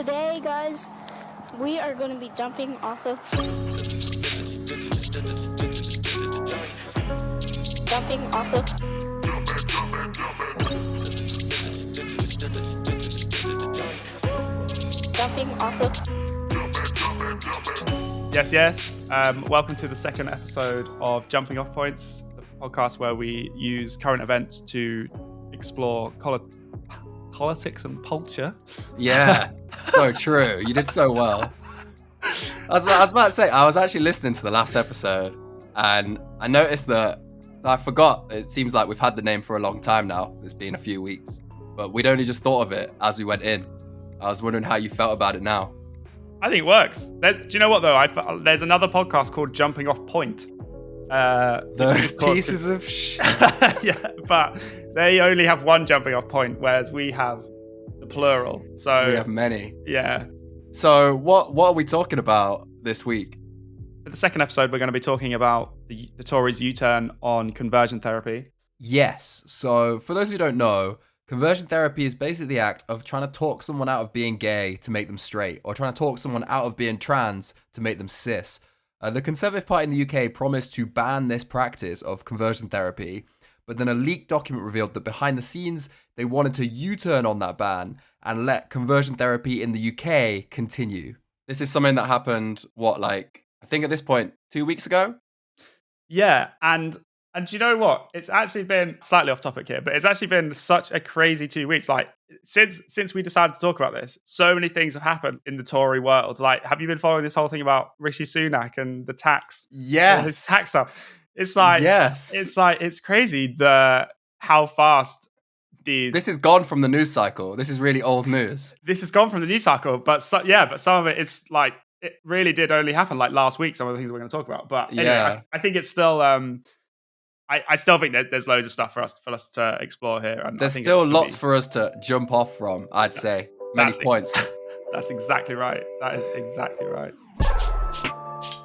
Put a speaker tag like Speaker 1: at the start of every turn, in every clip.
Speaker 1: Today, guys, we are going to be jumping off of
Speaker 2: Yes. Welcome to the second episode of Jumping Off Points, the podcast where we use current events to explore politics and culture.
Speaker 3: Yeah, so true. You did so well. I was about to say, I was actually listening to the last episode and I noticed that I forgot. It seems like we've had the name for a long time now. It's been a few weeks, but we'd only just thought of it as we went in. I was wondering how you felt about it now.
Speaker 2: I think it works. Do you know what though? There's another podcast called Jumping Off Point.
Speaker 3: Those pieces of shit.
Speaker 2: Yeah, but they only have one jumping off point, whereas we have the plural. So
Speaker 3: we have many.
Speaker 2: Yeah.
Speaker 3: So what are we talking about this week?
Speaker 2: For the second episode, we're going to be talking about the Tories' U-turn on conversion therapy.
Speaker 3: Yes. So for those who don't know, conversion therapy is basically the act of trying to talk someone out of being gay to make them straight, or trying to talk someone out of being trans to make them cis. The Conservative Party in the UK promised to ban this practice of conversion therapy, but then a leaked document revealed that behind the scenes, they wanted to U-turn on that ban and let conversion therapy in the UK continue. This is something that happened, I think at this point, 2 weeks ago?
Speaker 2: Yeah, and you know what? It's actually been slightly off topic here, but it's actually been such a crazy 2 weeks. Like since we decided to talk about this, so many things have happened in the Tory world. Like, have you been following this whole thing about Rishi Sunak and the tax?
Speaker 3: Yes.
Speaker 2: His tax stuff. It's like,
Speaker 3: yes.
Speaker 2: It's crazy how fast these.
Speaker 3: This has gone from the news cycle. This is really old news.
Speaker 2: This has gone from the news cycle, but some of it is like it really did only happen like last week. Some of the things we're going to talk about, but anyway,
Speaker 3: yeah.
Speaker 2: I think it's still. I still think that there's loads of stuff for us to explore here. And
Speaker 3: there's still lots for us to jump off from, I'd say. Many points.
Speaker 2: That's exactly right. That is exactly right.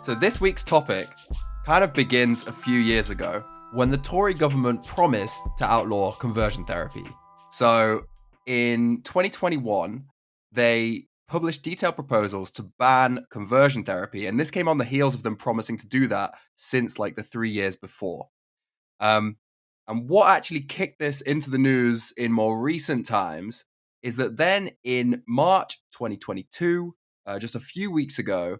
Speaker 3: So this week's topic kind of begins a few years ago when the Tory government promised to outlaw conversion therapy. So in 2021, they published detailed proposals to ban conversion therapy. And this came on the heels of them promising to do that since like the 3 years before. And what actually kicked this into the news in more recent times is that then in March 2022, just a few weeks ago,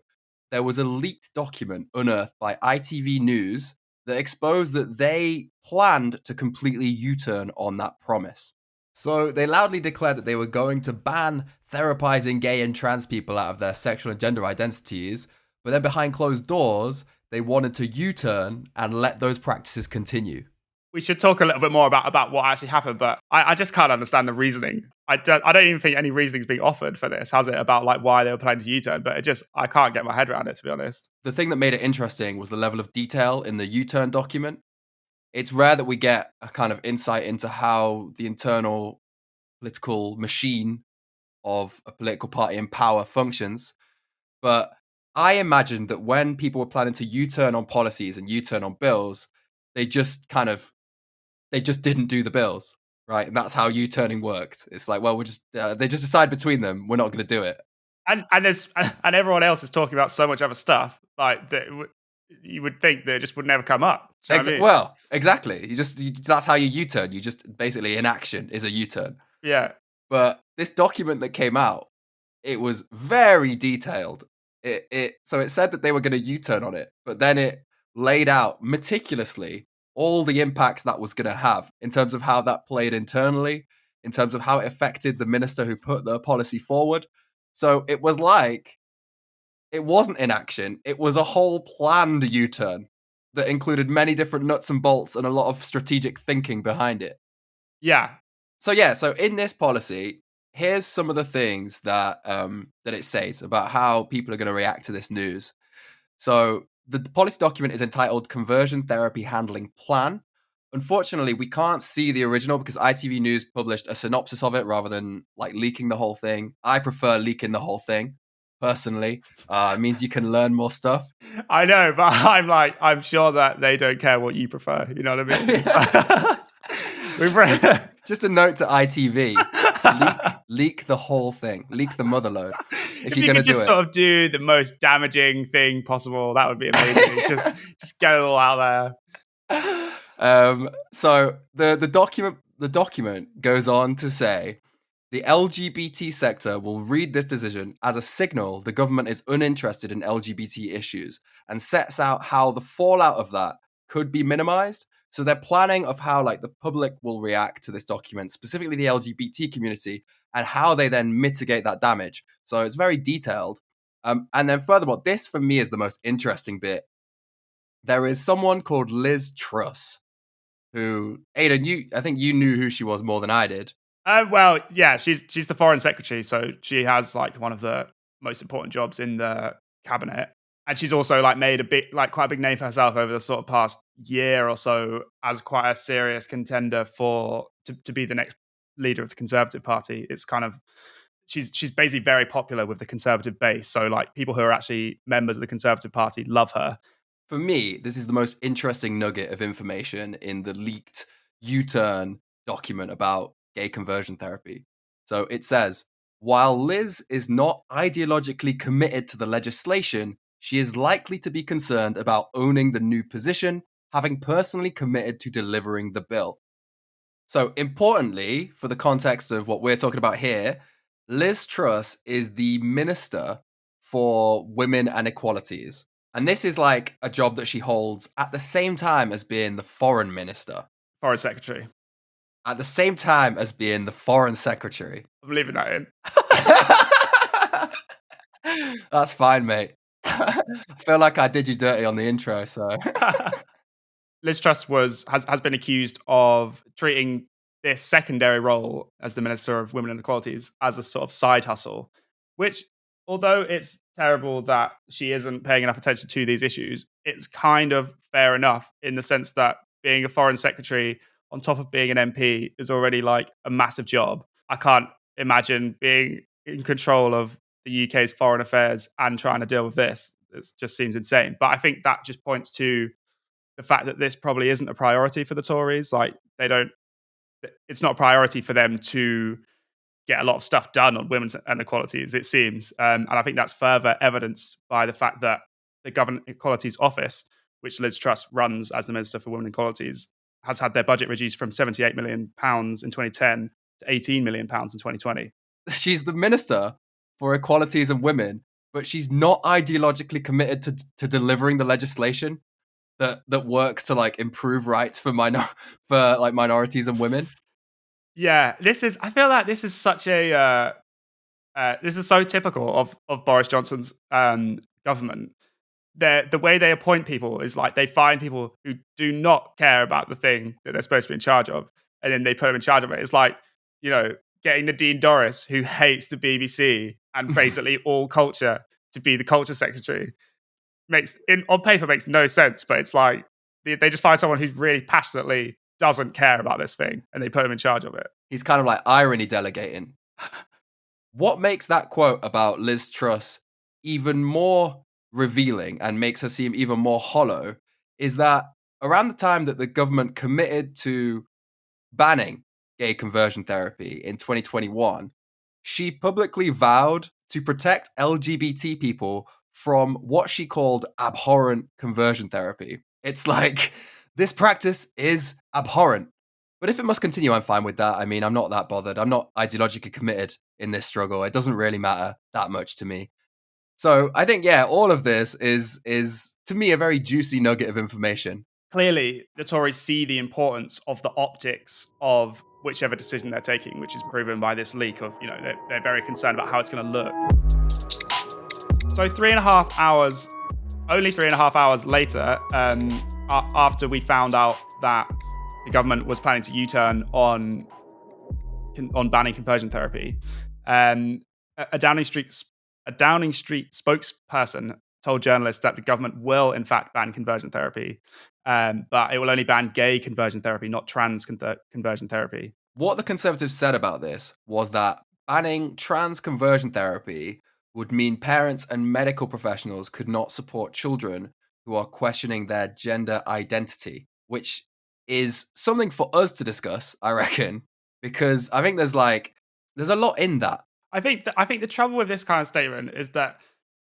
Speaker 3: there was a leaked document unearthed by ITV News that exposed that they planned to completely U-turn on that promise. So they loudly declared that they were going to ban therapizing gay and trans people out of their sexual and gender identities, but then behind closed doors, they wanted to U-turn and let those practices continue.
Speaker 2: We should talk a little bit more about what actually happened, but I just can't understand the reasoning. I don't even think any reasoning's being offered for this, has it? About like why they were planning to U-turn, but I can't get my head around it, to be honest.
Speaker 3: The thing that made it interesting was the level of detail in the U-turn document. It's rare that we get a kind of insight into how the internal political machine of a political party in power functions, but I imagine that when people were planning to U-turn on policies and U-turn on bills, they just didn't do the bills, right? And that's how U-turning worked. It's like, well, they just decide between them, we're not going to do it.
Speaker 2: And everyone else is talking about so much other stuff, like that you would think that it just would never come up. Do you know what I mean?
Speaker 3: Well, exactly. That's how you U-turn. You just basically inaction is a U-turn.
Speaker 2: Yeah.
Speaker 3: But this document that came out, it was very detailed. So it said that they were going to U-turn on it, but then it laid out meticulously all the impacts that was going to have in terms of how that played internally, in terms of how it affected the minister who put the policy forward. So it was like, it wasn't inaction. It was a whole planned U-turn that included many different nuts and bolts and a lot of strategic thinking behind it.
Speaker 2: Yeah.
Speaker 3: So in this policy, here's some of the things that it says about how people are going to react to this news. So the policy document is entitled Conversion Therapy Handling Plan. Unfortunately, we can't see the original because ITV News published a synopsis of it rather than like leaking the whole thing. I prefer leaking the whole thing, personally. It means you can learn more stuff.
Speaker 2: I know, but I'm sure that they don't care what you prefer. You know what I mean?
Speaker 3: Just a note to ITV. Leak the whole thing. Leak the motherload.
Speaker 2: If
Speaker 3: you're
Speaker 2: you
Speaker 3: gonna
Speaker 2: could just
Speaker 3: do it.
Speaker 2: sort of do the most damaging thing possible, that would be amazing. just get it all out there.
Speaker 3: So the document goes on to say the LGBT sector will read this decision as a signal the government is uninterested in LGBT issues and sets out how the fallout of that could be minimized. So they're planning of how like the public will react to this document, specifically the LGBT community, and how they then mitigate that damage. So it's very detailed. And then furthermore, this for me is the most interesting bit. There is someone called Liz Truss, who Aidan, I think you knew who she was more than I did.
Speaker 2: Well, yeah, she's the foreign secretary, so she has like one of the most important jobs in the cabinet, and she's also like made quite a big name for herself over the sort of past year or so as quite a serious contender to be the next leader of the Conservative Party. It's kind of she's basically very popular with the Conservative base, so like people who are actually members of the Conservative Party love her.
Speaker 3: For me, this is the most interesting nugget of information in the leaked U-turn document about gay conversion therapy. So it says, while Liz is not ideologically committed to the legislation, she is likely to be concerned about owning the new position, having personally committed to delivering the bill. So importantly, for the context of what we're talking about here, Liz Truss is the Minister for Women and Equalities. And this is like a job that she holds at the same time as being the Foreign Minister.
Speaker 2: Foreign Secretary.
Speaker 3: At the same time as being the Foreign Secretary.
Speaker 2: I'm leaving that in.
Speaker 3: That's fine, mate. I feel like I did you dirty on the intro, so...
Speaker 2: Liz Truss has been accused of treating this secondary role as the Minister of Women and Equalities as a sort of side hustle, which, although it's terrible that she isn't paying enough attention to these issues, it's kind of fair enough in the sense that being a foreign secretary on top of being an MP is already like a massive job. I can't imagine being in control of the UK's foreign affairs and trying to deal with this. It just seems insane. But I think that just points to the fact that this probably isn't a priority for the Tories. Like it's not a priority for them to get a lot of stuff done on women's inequalities, it seems. And I think that's further evidenced by the fact that the Government Equalities Office, which Liz Truss runs as the Minister for Women and Equalities, has had their budget reduced from £78 million in 2010 to £18 million in 2020.
Speaker 3: She's the Minister for Equalities and Women, but she's not ideologically committed to delivering the legislation that works to like improve rights for minorities and women.
Speaker 2: Yeah, I feel like this is such a this is so typical of Boris Johnson's government. The way they appoint people is like they find people who do not care about the thing that they're supposed to be in charge of, and then they put them in charge of it. It's like, getting Nadine Dorris, who hates the BBC and basically all culture, to be the culture secretary. On paper makes no sense, but it's like they just find someone who really passionately doesn't care about this thing and they put him in charge of it.
Speaker 3: He's kind of like irony delegating. What makes that quote about Liz Truss even more revealing and makes her seem even more hollow is that around the time that the government committed to banning gay conversion therapy in 2021, she publicly vowed to protect LGBT people from what she called abhorrent conversion therapy. It's like, this practice is abhorrent. But if it must continue, I'm fine with that. I mean, I'm not that bothered. I'm not ideologically committed in this struggle. It doesn't really matter that much to me. So I think, yeah, all of this is to me a very juicy nugget of information.
Speaker 2: Clearly, the Tories see the importance of the optics of whichever decision they're taking, which is proven by this leak of, they're very concerned about how it's going to look. So only 3.5 hours later, after we found out that the government was planning to U-turn on banning conversion therapy, a Downing Street spokesperson told journalists that the government will, in fact, ban conversion therapy, but it will only ban gay conversion therapy, not trans conversion therapy.
Speaker 3: What the Conservatives said about this was that banning trans conversion therapy would mean parents and medical professionals could not support children who are questioning their gender identity, which is something for us to discuss, I reckon, because I think there's like There's a lot in that.
Speaker 2: I think the trouble with this kind of statement is that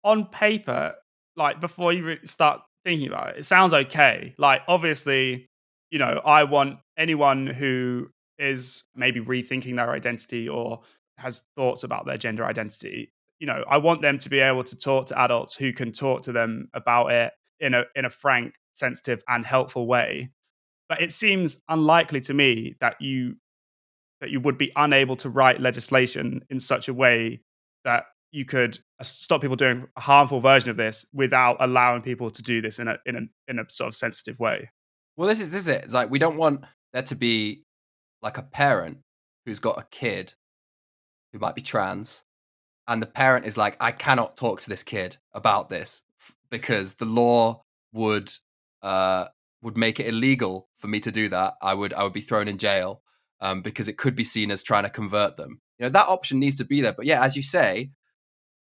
Speaker 2: on paper, like before you start thinking about it, it sounds okay. Like obviously, I want anyone who is maybe rethinking their identity or has thoughts about their gender identity. I want them to be able to talk to adults who can talk to them about it in a frank, sensitive, and helpful way. But it seems unlikely to me that you would be unable to write legislation in such a way that you could stop people doing a harmful version of this without allowing people to do this in a sort of sensitive way.
Speaker 3: Well, this is it. It's like we don't want there to be like a parent who's got a kid who might be trans, and the parent is like, I cannot talk to this kid about this because the law would make it illegal for me to do that. I would be thrown in jail because it could be seen as trying to convert them. That option needs to be there. But yeah, as you say,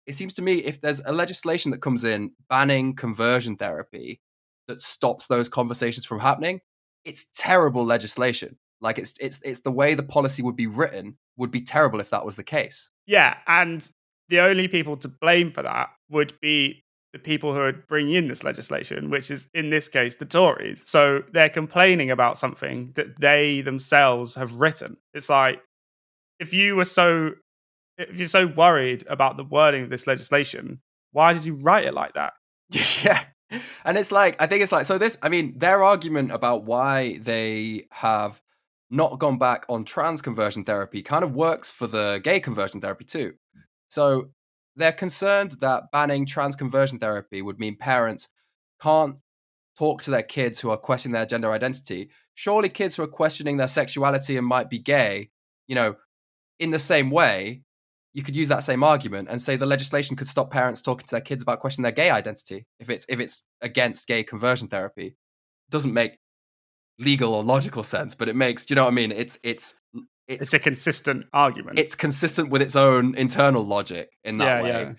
Speaker 3: it seems to me if there's a legislation that comes in banning conversion therapy that stops those conversations from happening, it's terrible legislation. Like it's the way the policy would be written would be terrible if that was the case.
Speaker 2: Yeah, and the only people to blame for that would be the people who are bringing in this legislation, which is in this case the Tories. So they're complaining about something that they themselves have written. It's like if you're so worried about the wording of this legislation, why did you write it like that?
Speaker 3: Yeah. And it's like, I think it's like, so this, I mean, their argument about why they have not gone back on trans conversion therapy kind of works for the gay conversion therapy too. So they're concerned that banning trans conversion therapy would mean parents can't talk to their kids who are questioning their gender identity. Surely kids who are questioning their sexuality and might be gay, in the same way, you could use that same argument and say the legislation could stop parents talking to their kids about questioning their gay identity if it's against gay conversion therapy. It doesn't make legal or logical sense, but it makes, do you know what I mean? It's
Speaker 2: a consistent argument.
Speaker 3: It's consistent with its own internal logic in that way.
Speaker 2: Yeah.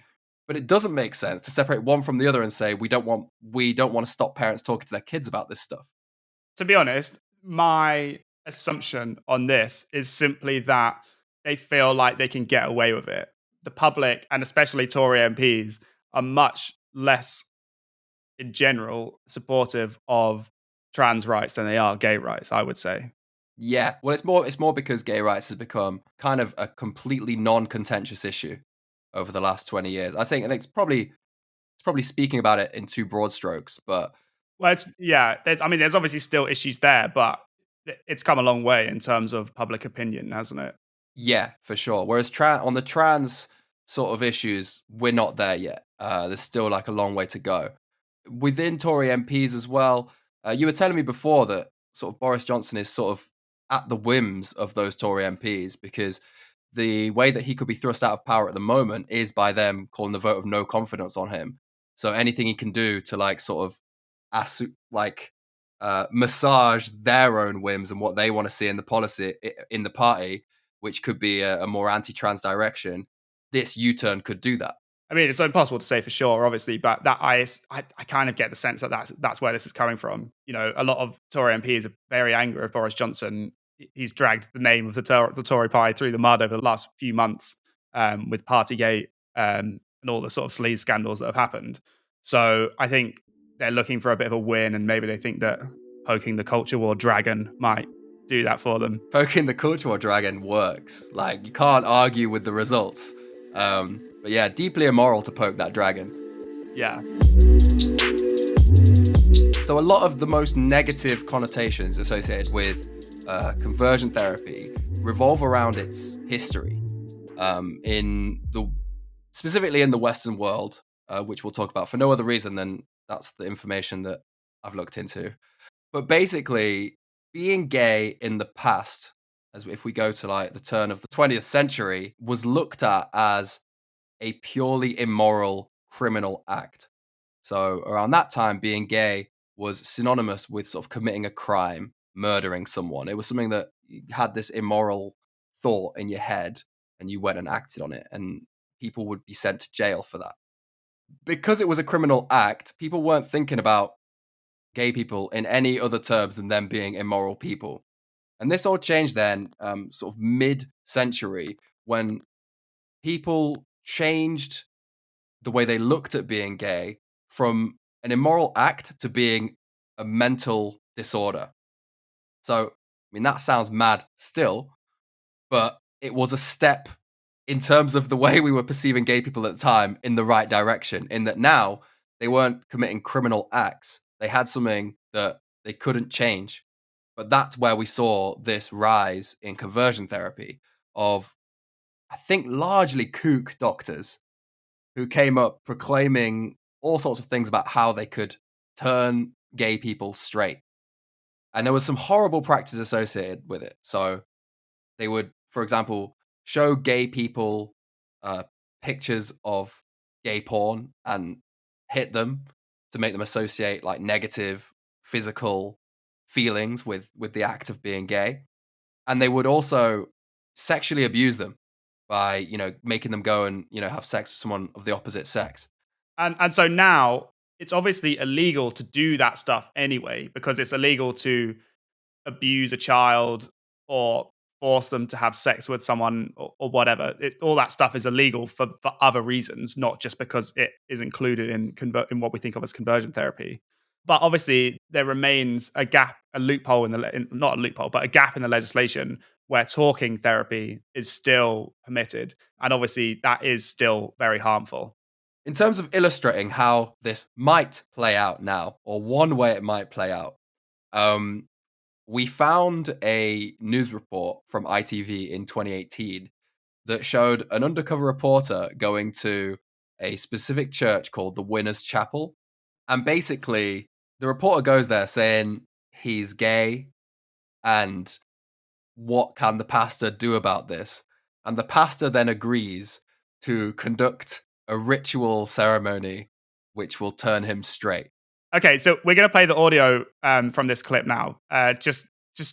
Speaker 3: But it doesn't make sense to separate one from the other and say we don't want to stop parents talking to their kids about this stuff.
Speaker 2: To be honest, my assumption on this is simply that they feel like they can get away with it. The public, and especially Tory MPs, are much less, in general, supportive of trans rights than they are gay rights, I would say.
Speaker 3: Yeah, well, it's more because gay rights has become kind of a completely non-contentious issue over the last 20 years. I think it's probably speaking about it in too broad strokes, but
Speaker 2: there's obviously still issues there, but it's come a long way in terms of public opinion, hasn't it?
Speaker 3: Yeah, for sure. Whereas on the trans sort of issues, we're not there yet. There's still like a long way to go. Within Tory MPs as well, you were telling me before that sort of Boris Johnson is sort of at the whims of those Tory MPs because the way that he could be thrust out of power at the moment is by them calling the vote of no confidence on him. So anything he can do to like sort of massage their own whims and what they want to see in the policy in the party, which could be a more anti-trans direction, this U-turn could do that.
Speaker 2: I mean, it's impossible to say for sure, obviously, but that I kind of get the sense that that's where this is coming from. A lot of Tory MPs are very angry with Boris Johnson. He's dragged the name of the Tory party through the mud over the last few months with Partygate and all the sort of sleaze scandals that have happened. So I think they're looking for a bit of a win, and maybe they think that poking the culture war dragon might do that for them.
Speaker 3: Poking the culture war dragon works. Like, you can't argue with the results. But yeah, deeply immoral to poke that dragon.
Speaker 2: Yeah.
Speaker 3: So a lot of the most negative connotations associated with conversion therapy revolve around its history. Specifically in the Western world, which we'll talk about for no other reason than that's the information that I've looked into. But basically, being gay in the past, as if we go to like the turn of the 20th century, was looked at as a purely immoral criminal act. So around that time, being gay was synonymous with sort of committing a crime, murdering someone. It was something that you had this immoral thought in your head and you went and acted on it, and people would be sent to jail for that. Because it was a criminal act, people weren't thinking about gay people in any other terms than them being immoral people. And this all changed then, sort of mid-century, when people changed the way they looked at being gay from an immoral act to being a mental disorder. So, I mean, that sounds mad still, but it was a step in terms of the way we were perceiving gay people at the time in the right direction, in that now they weren't committing criminal acts. They had something that they couldn't change. But that's where we saw this rise in conversion therapy of, I think, largely kook doctors who came up proclaiming all sorts of things about how they could turn gay people straight. And there was some horrible practice associated with it. So they would, for example, show gay people pictures of gay porn and hit them to make them associate like negative physical feelings with the act of being gay. And they would also sexually abuse them by, you know, making them go and, you know, have sex with someone of the opposite sex.
Speaker 2: And so now it's obviously illegal to do that stuff anyway, because it's illegal to abuse a child or force them to have sex with someone or whatever. All that stuff is illegal for other reasons, not just because it is included in what we think of as conversion therapy. But obviously, there remains a gap, a loophole not a loophole, but a gap in the legislation where talking therapy is still permitted. And obviously, that is still very harmful.
Speaker 3: In terms of illustrating how this might play out now, or one way it might play out, we found a news report from ITV in 2018 that showed an undercover reporter going to a specific church called the Winners Chapel. And basically, the reporter goes there saying he's gay and what can the pastor do about this? And the pastor then agrees to conduct a ritual ceremony which will turn him straight.
Speaker 2: Okay, so we're going to play the audio from this clip now. Just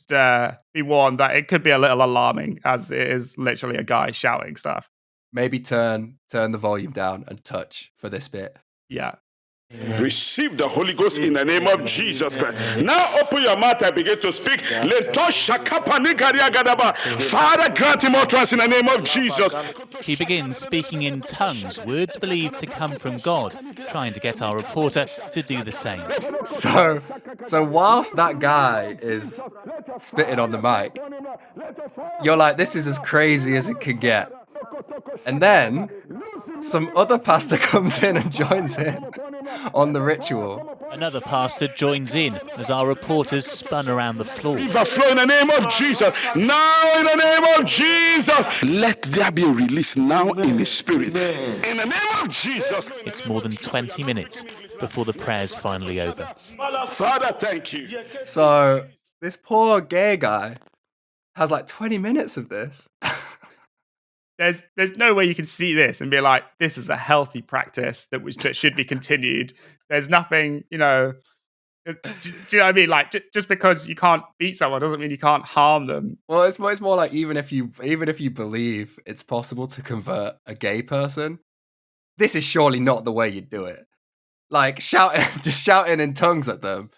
Speaker 2: be warned that it could be a little alarming, as it is literally a guy shouting stuff.
Speaker 3: Maybe turn the volume down and touch for this bit.
Speaker 2: Yeah.
Speaker 4: Receive the Holy Ghost in the name of Jesus Christ. Now open your mouth and begin to speak. Father, grant him utterance in the name of Jesus.
Speaker 5: He begins speaking in tongues, words believed to come from God, trying to get our reporter to do the same.
Speaker 3: So whilst that guy is spitting on the mic, you're like, this is as crazy as it can get. And then some other pastor comes in and joins in on the ritual.
Speaker 5: Another pastor joins in as our reporters spun around the floor.
Speaker 4: Flow in the name of Jesus. Now in the name of Jesus. Let there be a release now in the spirit. In the name of Jesus.
Speaker 5: It's more than 20 minutes before the prayer's finally over.
Speaker 4: Father, thank you.
Speaker 3: So this poor gay guy has like 20 minutes of this.
Speaker 2: There's no way you can see this and be like, this is a healthy practice that should be continued. There's nothing, do you know what I mean? Like, just because you can't beat someone doesn't mean you can't harm them.
Speaker 3: Well, it's more like even if you believe it's possible to convert a gay person, this is surely not the way you do it. Like just shouting in tongues at them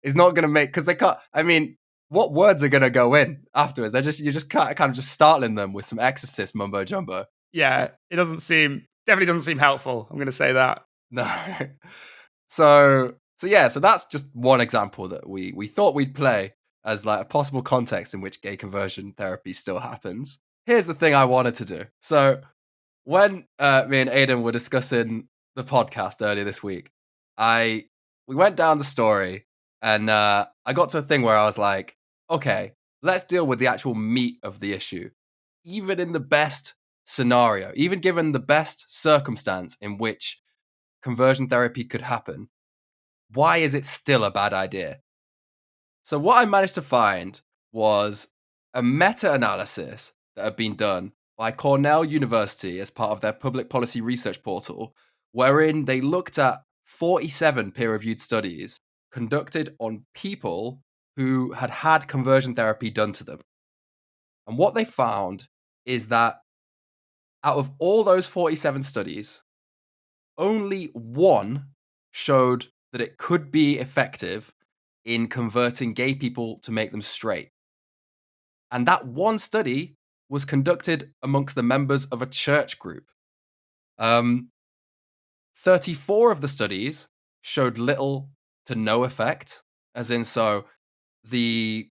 Speaker 3: is not going to make, because they can't. I mean, what words are going to go in afterwards? You're just kind of just startling them with some exorcist mumbo jumbo.
Speaker 2: Yeah, it definitely doesn't seem helpful. I'm going to say that.
Speaker 3: No. So that's just one example that we thought we'd play as like a possible context in which gay conversion therapy still happens. Here's the thing I wanted to do. So when me and Aidan were discussing the podcast earlier this week, we went down the story and I got to a thing where I was like, okay, let's deal with the actual meat of the issue. Even in the best scenario, even given the best circumstance in which conversion therapy could happen, why is it still a bad idea? So what I managed to find was a meta-analysis that had been done by Cornell University as part of their public policy research portal, wherein they looked at 47 peer-reviewed studies conducted on people who had had conversion therapy done to them. And what they found is that out of all those 47 studies, only one showed that it could be effective in converting gay people to make them straight. And that one study was conducted amongst the members of a church group. 34 of the studies showed little to no effect, as in, so the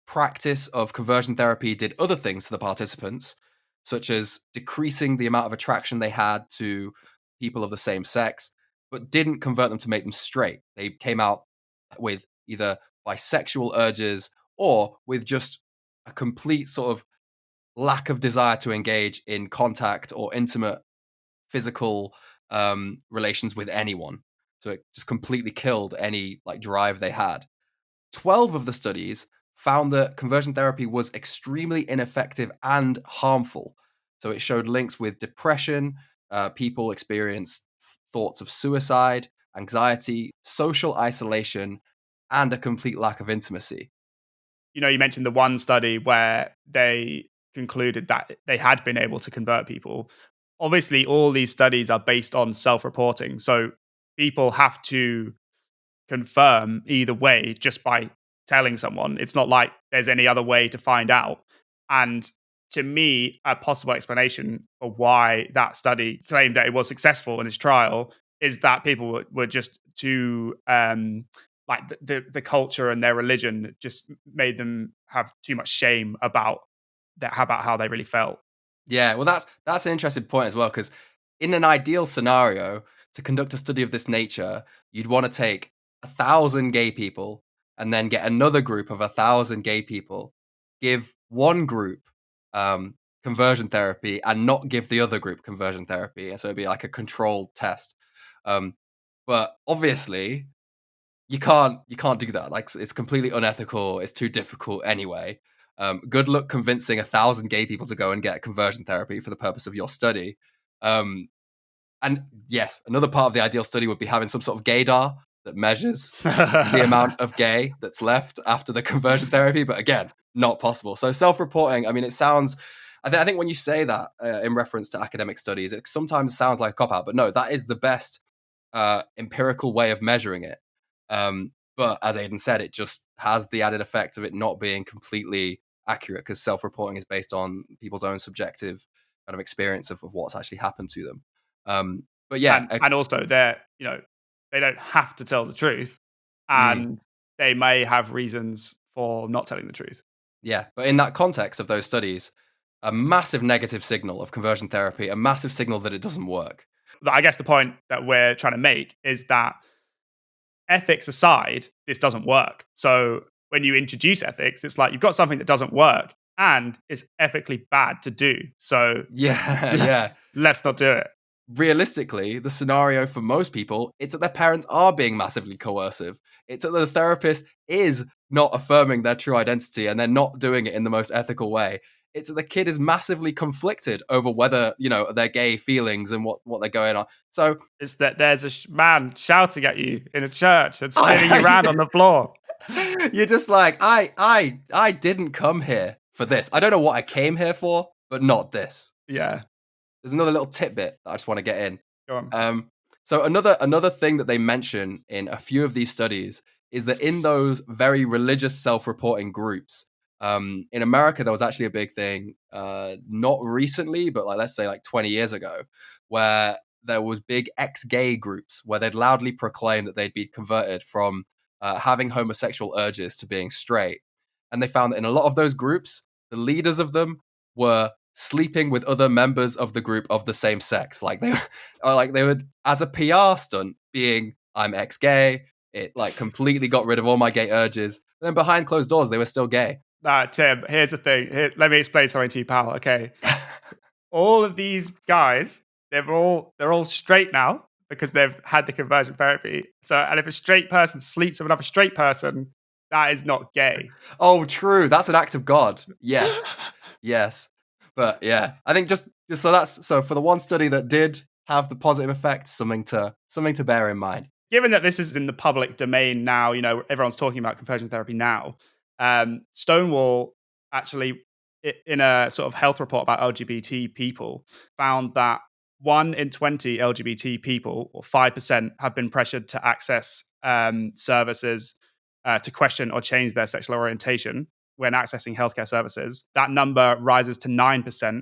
Speaker 3: practice of conversion therapy did other things to the participants, such as decreasing the amount of attraction they had to people of the same sex, but didn't convert them to make them straight. They came out with either bisexual urges or with just a complete sort of lack of desire to engage in contact or intimate physical relations with anyone. So it just completely killed any like drive they had. 12 of the studies found that conversion therapy was extremely ineffective and harmful. So it showed links with depression, people experienced thoughts of suicide, anxiety, social isolation, and a complete lack of intimacy.
Speaker 2: You know, you mentioned the one study where they concluded that they had been able to convert people. Obviously, all these studies are based on self-reporting. So people have to confirm either way just by telling someone. It's not like there's any other way to find out. And to me, a possible explanation for why that study claimed that it was successful in its trial is that people were just too like the culture and their religion just made them have too much shame about that, about how they really felt.
Speaker 3: Yeah, well, that's an interesting point as well, because in an ideal scenario, to conduct a study of this nature, you'd want to take 1,000 gay people and then get another group of 1,000 gay people, give one group conversion therapy, and not give the other group conversion therapy. And so it'd be like a controlled test. But obviously, you can't do that. Like, it's completely unethical. It's too difficult anyway. Good luck convincing 1,000 gay people to go and get conversion therapy for the purpose of your study. And yes, another part of the ideal study would be having some sort of gaydar that measures the amount of gay that's left after the conversion therapy. But again, not possible. So self-reporting, I mean, it sounds, I think when you say that in reference to academic studies, it sometimes sounds like a cop-out, but no, that is the best empirical way of measuring it. But as Aidan said, it just has the added effect of it not being completely accurate, because self-reporting is based on people's own subjective kind of experience of what's actually happened to them. But yeah,
Speaker 2: and also they're, you know, they don't have to tell the truth, and they may have reasons for not telling the truth.
Speaker 3: Yeah, but in that context of those studies, a massive negative signal of conversion therapy, a massive signal that it doesn't work.
Speaker 2: I guess the point that we're trying to make is that ethics aside, this doesn't work. So when you introduce ethics, it's like you've got something that doesn't work and it's ethically bad to do. So
Speaker 3: yeah,
Speaker 2: let's not do it.
Speaker 3: Realistically, the scenario for most people, it's that their parents are being massively coercive. It's that the therapist is not affirming their true identity and they're not doing it in the most ethical way. It's that the kid is massively conflicted over whether, you know, their gay feelings and what they're going on. So
Speaker 2: it's that there's a man shouting at you in a church and spinning you around on the floor.
Speaker 3: You're just like, I didn't come here for this. I don't know what I came here for, but not this.
Speaker 2: Yeah.
Speaker 3: There's another little tidbit that I just want to get in.
Speaker 2: Go on.
Speaker 3: So another thing that they mention in a few of these studies is that in those very religious self-reporting groups, in America, there was actually a big thing, not recently, but like, let's say like 20 years ago, where there was big ex-gay groups where they'd loudly proclaim that they'd be converted from having homosexual urges to being straight. And they found that in a lot of those groups, the leaders of them were sleeping with other members of the group of the same sex. Like they would, as a PR stunt, being, I'm ex-gay. It like completely got rid of all my gay urges. And then behind closed doors, they were still gay.
Speaker 2: Tim, here's the thing. Let me explain something to you, pal. Okay. All of these guys, they're all straight now because they've had the conversion therapy. So, and if a straight person sleeps with another straight person, that is not gay.
Speaker 3: Oh, true. That's an act of God. Yes. Yes. But yeah, I think just so for the one study that did have the positive effect, something to bear in mind.
Speaker 2: Given that this is in the public domain now, you know, everyone's talking about conversion therapy now. Stonewall actually, in a sort of health report about LGBT people, found that 1 in 20 LGBT people, or 5%, have been pressured to access services to question or change their sexual orientation. when accessing healthcare services. That number rises to 9%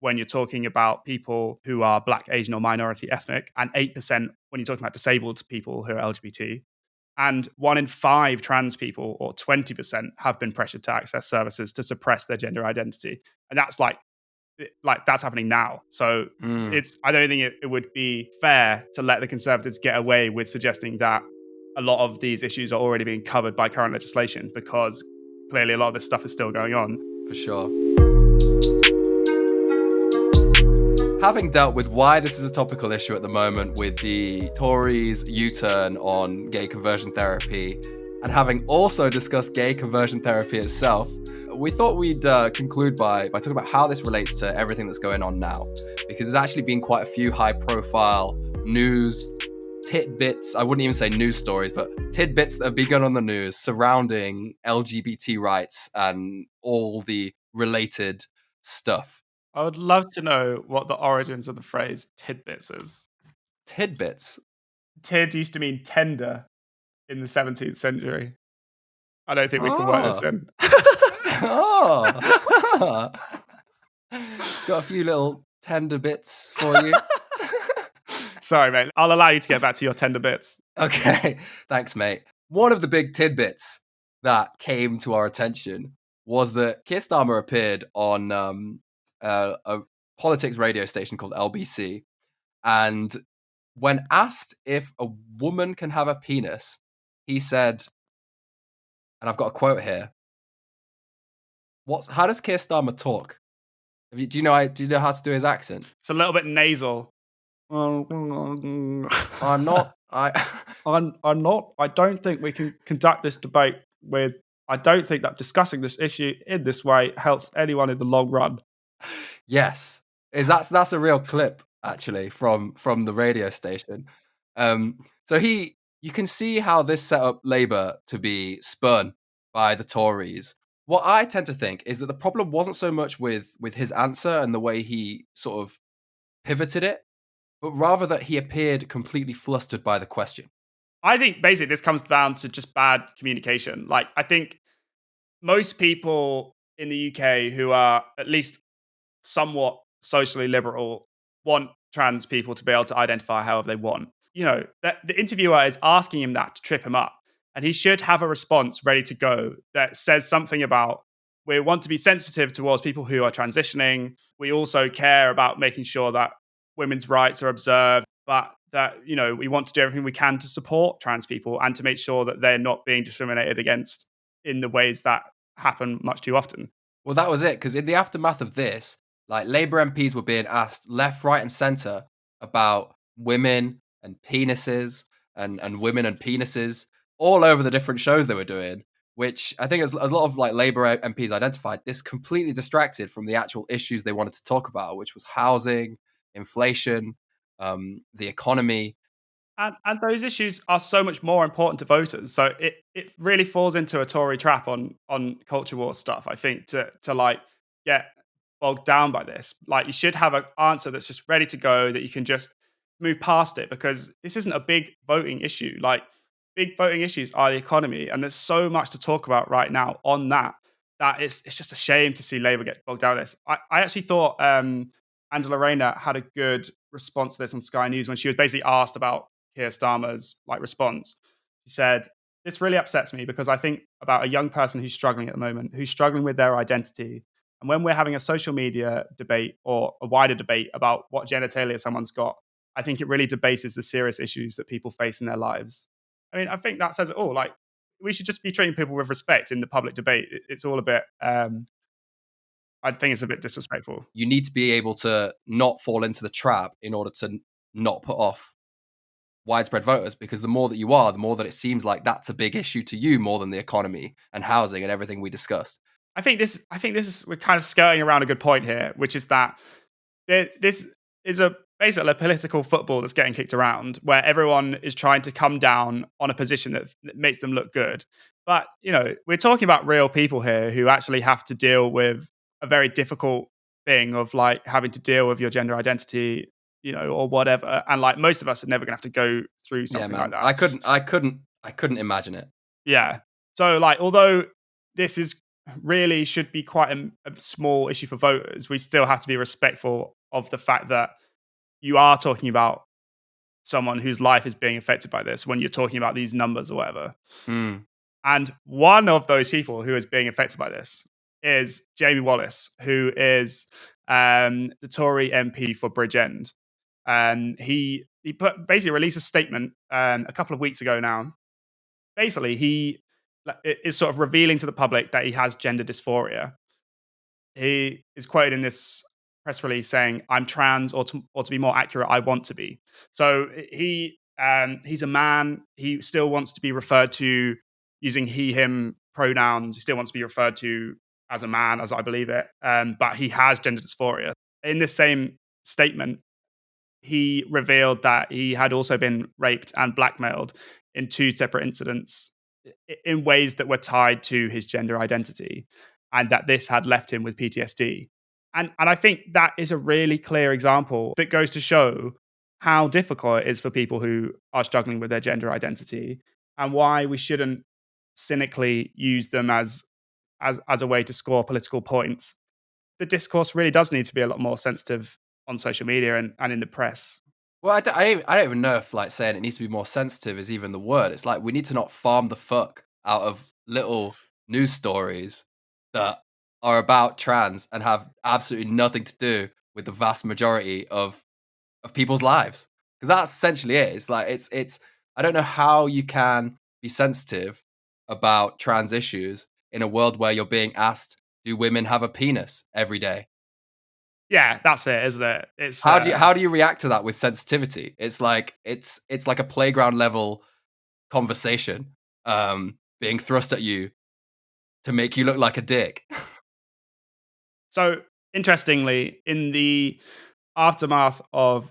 Speaker 2: when you're talking about people who are Black, Asian, or minority ethnic, and 8% when you're talking about disabled people who are LGBT. And 1 in 5 trans people, or 20%, have been pressured to access services to suppress their gender identity. And that's like that's happening now. So I don't think it would be fair to let the Conservatives get away with suggesting that a lot of these issues are already being covered by current legislation, because clearly a lot of this stuff is still going on.
Speaker 3: For sure. Having dealt with why this is a topical issue at the moment with the Tories' U-turn on gay conversion therapy, and having also discussed gay conversion therapy itself, we thought we'd conclude by talking about how this relates to everything that's going on now. Because there's actually been quite a few high-profile news tidbits, I wouldn't even say news stories, but tidbits that have begun on the news surrounding LGBT rights and all the related stuff.
Speaker 2: I would love to know what the origins of the phrase tidbits is.
Speaker 3: Tidbits?
Speaker 2: Tid used to mean tender in the 17th century. I don't think we can work this in.
Speaker 3: Got a few little tender bits for you.
Speaker 2: Sorry, mate. I'll allow you to get back to your tender bits.
Speaker 3: Okay. Thanks, mate. One of the big tidbits that came to our attention was that Keir Starmer appeared on a politics radio station called LBC. And when asked if a woman can have a penis, he said, and I've got a quote here. How does Keir Starmer talk? Do you know how to do his accent?
Speaker 2: It's a little bit nasal.
Speaker 3: I'm not.
Speaker 2: I'm not. I don't think we can conduct this debate with. I don't think that discussing this issue in this way helps anyone in the long run.
Speaker 3: Yes, that's a real clip actually from the radio station. So you can see how this set up Labour to be spun by the Tories. What I tend to think is that the problem wasn't so much with his answer and the way he sort of pivoted it, but rather that he appeared completely flustered by the question.
Speaker 2: I think basically this comes down to just bad communication. Like, I think most people in the UK who are at least somewhat socially liberal want trans people to be able to identify however they want. You know, the interviewer is asking him that to trip him up. And he should have a response ready to go that says something about, we want to be sensitive towards people who are transitioning. We also care about making sure that women's rights are observed, but that, you know, we want to do everything we can to support trans people and to make sure that they're not being discriminated against in the ways that happen much too often.
Speaker 3: Well, that was it, because in the aftermath of this, like, Labour MPs were being asked left, right, and centre about women and penises and women and penises all over the different shows they were doing, which I think as a lot of like Labour MPs identified, this completely distracted from the actual issues they wanted to talk about, which was housing, inflation, the economy.
Speaker 2: And those issues are so much more important to voters. So it really falls into a Tory trap on culture war stuff, I think, to like get bogged down by this. Like, you should have an answer that's just ready to go, that you can just move past it, because this isn't a big voting issue. Like, big voting issues are the economy, and there's so much to talk about right now on that it's just a shame to see Labour get bogged down in this. I actually thought Angela Rayner had a good response to this on Sky News when she was basically asked about Keir Starmer's like response. She said, "This really upsets me because I think about a young person who's struggling at the moment, who's struggling with their identity. And when we're having a social media debate or a wider debate about what genitalia someone's got, I think it really debases the serious issues that people face in their lives." I mean, I think that says it all. Like, we should just be treating people with respect in the public debate. It's all a bit, I think it's a bit disrespectful.
Speaker 3: You need to be able to not fall into the trap in order to not put off widespread voters, because the more that you are, the more that it seems like that's a big issue to you, more than the economy and housing and everything we discussed.
Speaker 2: I think this is we're kind of skirting around a good point here, which is that this is basically a political football that's getting kicked around, where everyone is trying to come down on a position that makes them look good. But, you know, we're talking about real people here who actually have to deal with a very difficult thing of like having to deal with your gender identity, you know, or whatever. And like, most of us are never gonna have to go through something like that.
Speaker 3: I couldn't imagine it.
Speaker 2: Yeah. So like, although this is really should be quite a small issue for voters, we still have to be respectful of the fact that you are talking about someone whose life is being affected by this when you're talking about these numbers or whatever.
Speaker 3: Mm.
Speaker 2: And one of those people who is being affected by this is Jamie Wallace, who is the Tory MP for Bridgend. He basically released a statement a couple of weeks ago now. Basically, he is sort of revealing to the public that he has gender dysphoria. He is quoted in this press release saying, "I'm trans, or to be more accurate, I want to be." So he's a man. He still wants to be referred to using he/him pronouns. He still wants to be referred to as a man, as I believe it. But he has gender dysphoria. In this same statement, he revealed that he had also been raped and blackmailed in 2 separate incidents in ways that were tied to his gender identity, and that this had left him with PTSD. And I think that is a really clear example that goes to show how difficult it is for people who are struggling with their gender identity, and why we shouldn't cynically use them as a way to score political points. The discourse really does need to be a lot more sensitive on social media and in the press.
Speaker 3: Well, I don't even know if like saying it needs to be more sensitive is even the word. It's like we need to not farm the fuck out of little news stories that are about trans and have absolutely nothing to do with the vast majority of people's lives. Because that's essentially it. It's like it's I don't know how you can be sensitive about trans issues in a world where you're being asked, do women have a penis every day?
Speaker 2: Yeah, that's it, isn't it? It's
Speaker 3: How do you react to that with sensitivity? It's like a playground level conversation being thrust at you to make you look like a dick.
Speaker 2: So interestingly, in the aftermath of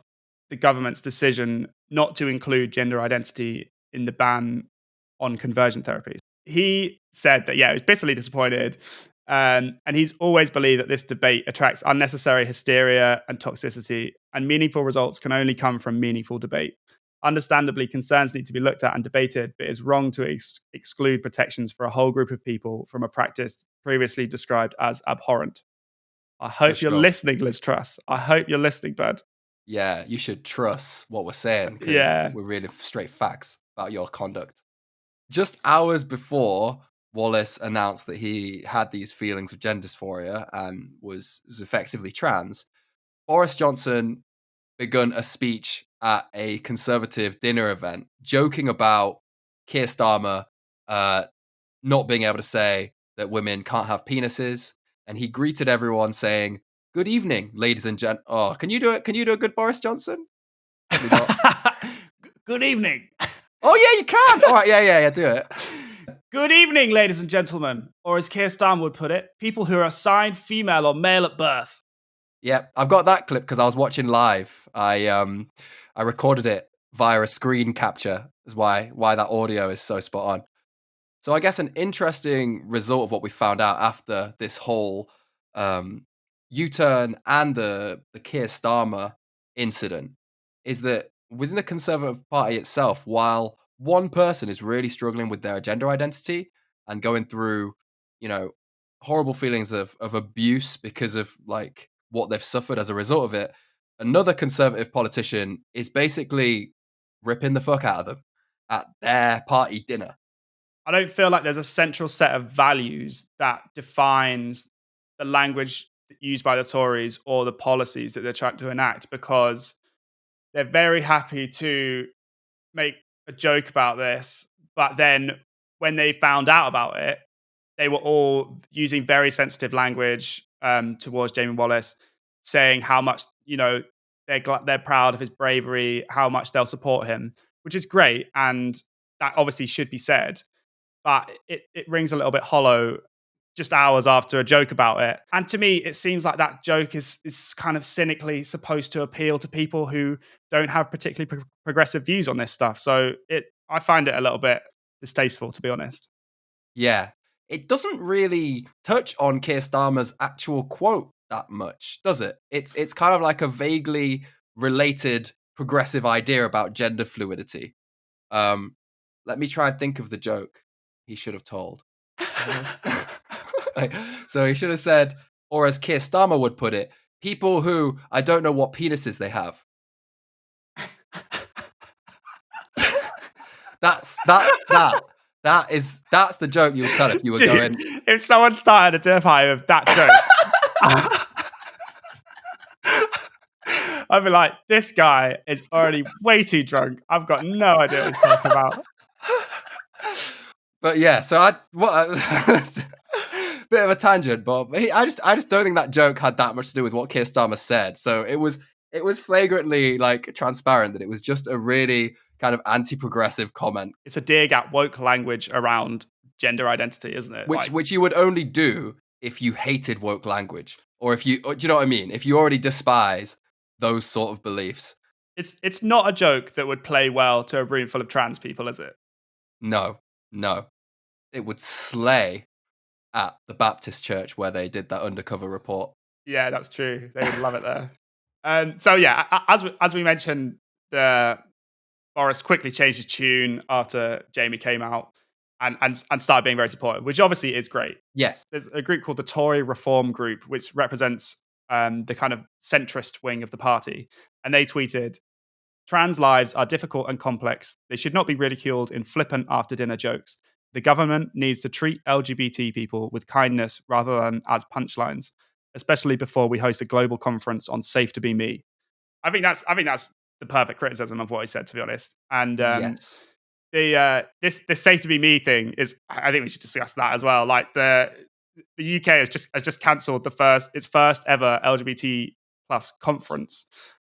Speaker 2: the government's decision not to include gender identity in the ban on conversion therapies, he said that, yeah, he was bitterly disappointed. And he's always believed that this debate attracts unnecessary hysteria and toxicity, and meaningful results can only come from meaningful debate. Understandably, concerns need to be looked at and debated, but it's wrong to exclude protections for a whole group of people from a practice previously described as abhorrent. I hope you're
Speaker 3: sure.
Speaker 2: listening, Liz Truss. I hope you're listening, bud.
Speaker 3: Yeah, you should trust what we're saying because
Speaker 2: Yeah.
Speaker 3: we're really straight facts about your conduct. Just hours before Wallace announced that he had these feelings of gender dysphoria and was effectively trans, Boris Johnson begun a speech at a conservative dinner event, joking about Keir Starmer not being able to say that women can't have penises, and he greeted everyone saying, "Good evening, ladies and gentlemen." Oh, can you do it? Can you do a good Boris Johnson? Probably not.
Speaker 2: Good evening.
Speaker 3: Oh yeah, you can. All right, yeah, do it.
Speaker 2: Good evening, ladies and gentlemen. Or as Keir Starmer would put it, people who are assigned female or male at birth.
Speaker 3: Yeah, I've got that clip because I was watching live. I recorded it via a screen capture. Is why that audio is so spot on. So I guess an interesting result of what we found out after this whole U-turn and the Keir Starmer incident is that within the Conservative Party itself, while one person is really struggling with their gender identity and going through, horrible feelings of abuse because of like what they've suffered as a result of it, another Conservative politician is basically ripping the fuck out of them at their party dinner.
Speaker 2: I don't feel like there's a central set of values that defines the language used by the Tories or the policies that they're trying to enact, because they're very happy to make a joke about this. But then when they found out about it, they were all using very sensitive language towards Jamie Wallace, saying how much, they're proud of his bravery, how much they'll support him, which is great. And that obviously should be said. But it rings a little bit hollow just hours after a joke about it. And to me, it seems like that joke is kind of cynically supposed to appeal to people who don't have particularly progressive views on this stuff. So I find it a little bit distasteful, to be honest.
Speaker 3: Yeah. It doesn't really touch on Keir Starmer's actual quote that much, does it? It's kind of like a vaguely related progressive idea about gender fluidity. Let me try and think of the joke he should have told. So he should have said, or as Keir Starmer would put it, people who I don't know what penises they have. That's the joke you'll tell if you were
Speaker 2: Dude,
Speaker 3: going.
Speaker 2: if someone started a dinner party with that joke, I'd be like, this guy is already way too drunk. I've got no idea what he's talking about.
Speaker 3: But yeah, so bit of a tangent, but I just don't think that joke had that much to do with what Keir Starmer said. So it was flagrantly like transparent that it was just a really kind of anti-progressive comment.
Speaker 2: It's a dig at woke language around gender identity, isn't it?
Speaker 3: Which you would only do if you hated woke language, or do you know what I mean? If you already despise those sort of beliefs.
Speaker 2: It's not a joke that would play well to a room full of trans people, is it?
Speaker 3: No. It would slay at the Baptist church where they did that undercover report.
Speaker 2: Yeah, that's true. They would love it there. So yeah, as we mentioned, Boris quickly changed his tune after Jamie came out and started being very supportive, which obviously is great.
Speaker 3: Yes.
Speaker 2: There's a group called the Tory Reform Group, which represents the kind of centrist wing of the party. And they tweeted, "Trans lives are difficult and complex. They should not be ridiculed in flippant after dinner jokes. The government needs to treat LGBT people with kindness rather than as punchlines, especially before we host a global conference on safe to be me." I think that's the perfect criticism of what he said, to be honest. And
Speaker 3: yes.
Speaker 2: This safe to be me thing is, I think we should discuss that as well. Like the UK has just cancelled its first ever LGBT plus conference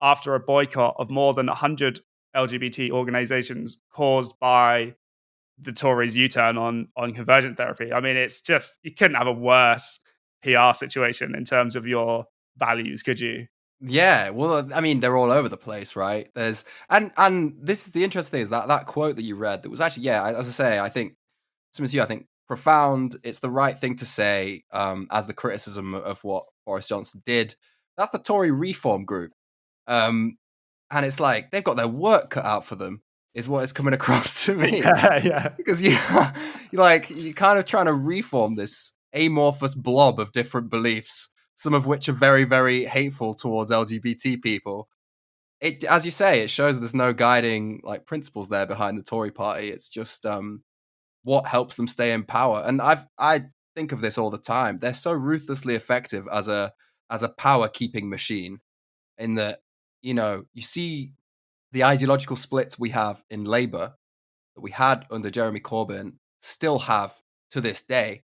Speaker 2: after a boycott of more than 100 LGBT organizations caused by the Tories' U-turn on conversion therapy. I mean, it's just, you couldn't have a worse PR situation in terms of your values, could you?
Speaker 3: Yeah, well, I mean, they're all over the place, right? There's and this is the interesting thing is that quote that you read that was actually, yeah, as I say, I think similar to you, I think profound. It's the right thing to say as the criticism of what Boris Johnson did. That's the Tory Reform Group, and it's like they've got their work cut out for them, is what is coming across to me.
Speaker 2: Yeah.
Speaker 3: Because you're kind of trying to reform this amorphous blob of different beliefs, some of which are very, very hateful towards LGBT people. It, as you say, it shows that there's no guiding like principles there behind the Tory party. It's just what helps them stay in power. And I think of this all the time. They're so ruthlessly effective as a power keeping machine, in that, you know, you see the ideological splits we have in Labour that we had under Jeremy Corbyn still have to this day.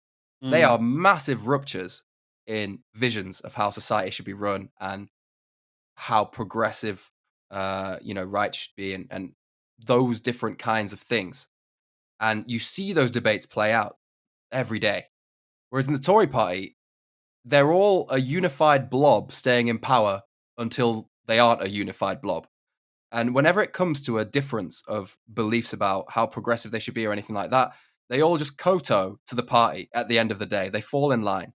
Speaker 3: They are massive ruptures in visions of how society should be run and how progressive, rights should be, and those different kinds of things. And you see those debates play out every day. Whereas in the Tory party, they're all a unified blob staying in power until they aren't a unified blob. And whenever it comes to a difference of beliefs about how progressive they should be or anything like that, they all just kowtow to the party at the end of the day. They fall in line.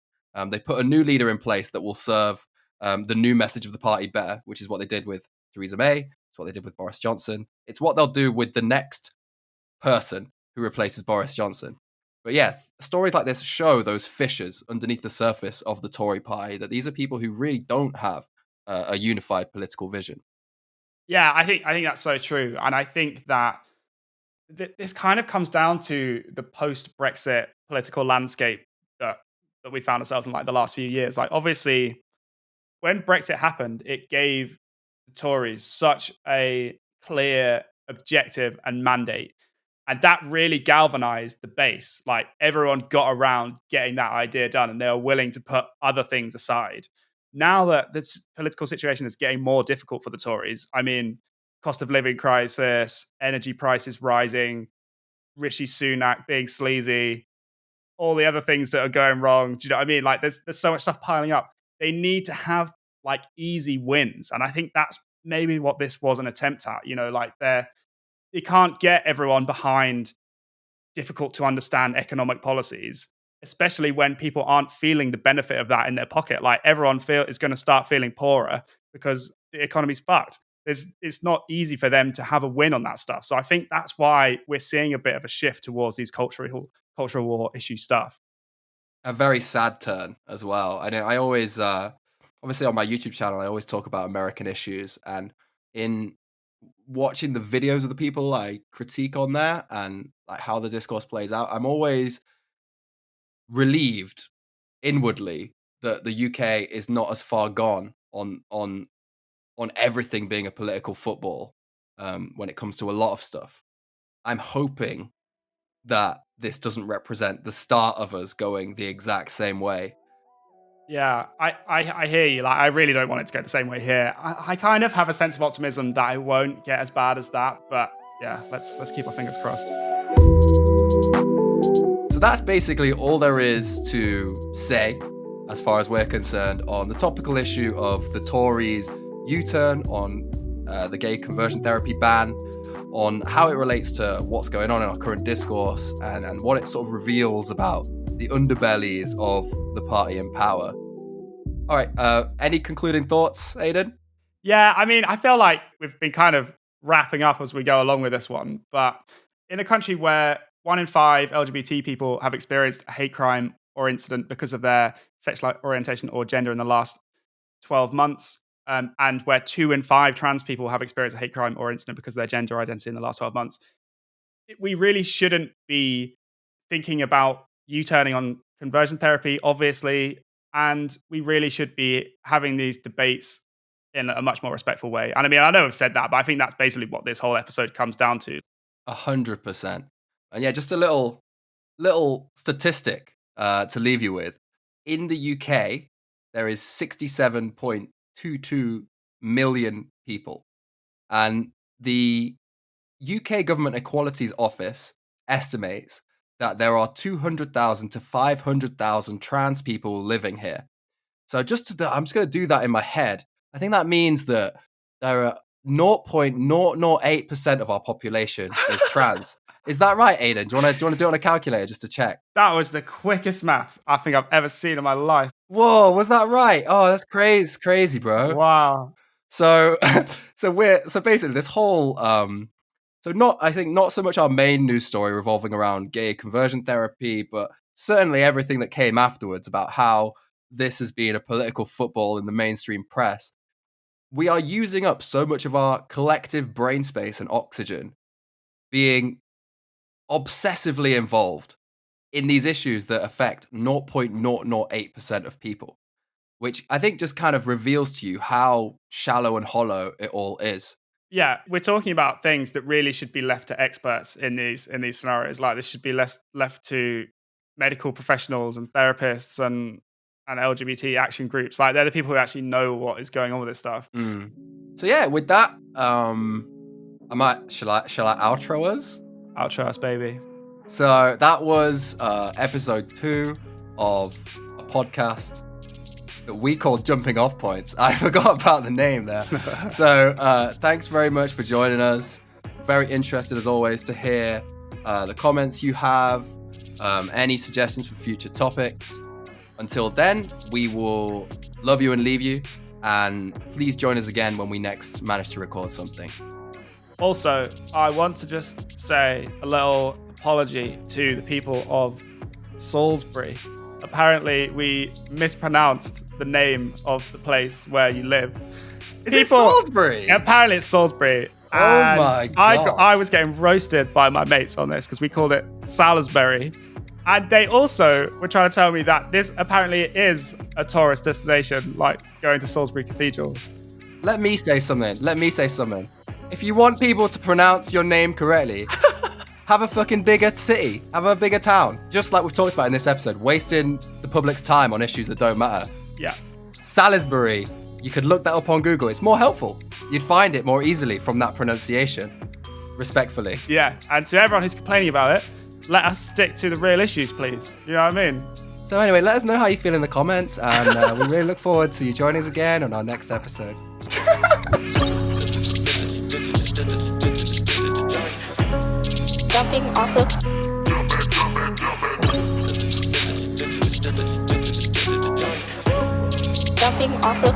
Speaker 3: They put a new leader in place that will serve the new message of the party better, which is what they did with Theresa May. It's what they did with Boris Johnson. It's what they'll do with the next person who replaces Boris Johnson. But yeah, stories like this show those fissures underneath the surface of the Tory party, that these are people who really don't have a unified political vision.
Speaker 2: Yeah, I think that's so true. And I think that this kind of comes down to the post-Brexit political landscape that we found ourselves in like the last few years. Like, obviously, when Brexit happened, it gave the Tories such a clear objective and mandate. And that really galvanized the base. Like, everyone got around getting that idea done, and they were willing to put other things aside. Now that this political situation is getting more difficult for the Tories, I mean, cost of living crisis, energy prices rising, Rishi Sunak being sleazy, all the other things that are going wrong. Do you know what I mean? Like, there's so much stuff piling up. They need to have like easy wins, and I think that's maybe what this was an attempt at. You know, like you can't get everyone behind difficult to understand economic policies, especially when people aren't feeling the benefit of that in their pocket. Like, everyone is going to start feeling poorer because the economy's fucked. It's not easy for them to have a win on that stuff. So I think that's why we're seeing a bit of a shift towards these cultural war issue stuff.
Speaker 3: a very sad turn as well. I always, obviously on my YouTube channel, I always talk about American issues, and in watching the videos of the people I critique on there and like how the discourse plays out, I'm always relieved inwardly that the UK is not as far gone on everything being a political football when it comes to a lot of stuff. I'm hoping that this doesn't represent the start of us going the exact same way.
Speaker 2: Yeah, I hear you. Like, I really don't want it to go the same way here. I kind of have a sense of optimism that it won't get as bad as that. But yeah, let's keep our fingers crossed.
Speaker 3: So that's basically all there is to say, as far as we're concerned, on the topical issue of the Tories' U-turn on the gay conversion therapy ban, on how it relates to what's going on in our current discourse, and what it sort of reveals about the underbellies of the party in power. All right, any concluding thoughts, Aidan?
Speaker 2: Yeah, I mean, I feel like we've been kind of wrapping up as we go along with this one. But in a country where 1 in 5 LGBT people have experienced a hate crime or incident because of their sexual orientation or gender in the last 12 months, and where 2 in 5 trans people have experienced a hate crime or incident because of their gender identity in the last 12 months, we really shouldn't be thinking about U-turning on conversion therapy, obviously, and we really should be having these debates in a much more respectful way. And I mean, I know I've said that, but I think that's basically what this whole episode comes down to.
Speaker 3: 100%. And yeah, just a little statistic to leave you with. In the UK, there is 67.22 million people. And the UK Government Equalities Office estimates that there are 200,000 to 500,000 trans people living here. So I'm just going to do that in my head. I think that means that there are 0.008% of our population is trans. Is that right, Aidan? Do you want to do it on a calculator just to check?
Speaker 2: That was the quickest maths I think I've ever seen in my life.
Speaker 3: Whoa, was that right? Oh, that's crazy, bro.
Speaker 2: Wow.
Speaker 3: So basically this whole I think not so much our main news story revolving around gay conversion therapy, but certainly everything that came afterwards about how this has been a political football in the mainstream press. We are using up so much of our collective brain space and oxygen being obsessively involved in these issues that affect 0.008% of people, which I think just kind of reveals to you how shallow and hollow it all is.
Speaker 2: Yeah, we're talking about things that really should be left to experts in these scenarios. Like, this should be left to medical professionals and therapists and LGBT action groups. Like, they're the people who actually know what is going on with this stuff.
Speaker 3: So yeah, with that, shall I outro us?
Speaker 2: Outro us, baby.
Speaker 3: So that was episode 2 of a podcast that we called Jumping Off Points. I forgot about the name there. So thanks very much for joining us. Very interested, as always, to hear the comments you have, any suggestions for future topics. Until then, we will love you and leave you. And please join us again when we next manage to record something.
Speaker 2: Also, I want to just say a little apology to the people of Salisbury. Apparently, we mispronounced the name of the place where you live.
Speaker 3: Is it Salisbury?
Speaker 2: Apparently, it's Salisbury.
Speaker 3: Oh my God.
Speaker 2: I was getting roasted by my mates on this because we called it Salisbury. And they also were trying to tell me that this apparently is a tourist destination, like going to Salisbury Cathedral.
Speaker 3: Let me say something. If you want people to pronounce your name correctly, have a fucking bigger city. Have a bigger town. Just like we've talked about in this episode, wasting the public's time on issues that don't matter.
Speaker 2: Yeah.
Speaker 3: Salisbury. You could look that up on Google. It's more helpful. You'd find it more easily from that pronunciation. Respectfully.
Speaker 2: Yeah. And to everyone who's complaining about it, let us stick to the real issues, please. You know what I mean?
Speaker 3: So anyway, let us know how you feel in the comments, and we really look forward to you joining us again on our next episode.
Speaker 1: Jumping off the jumping off the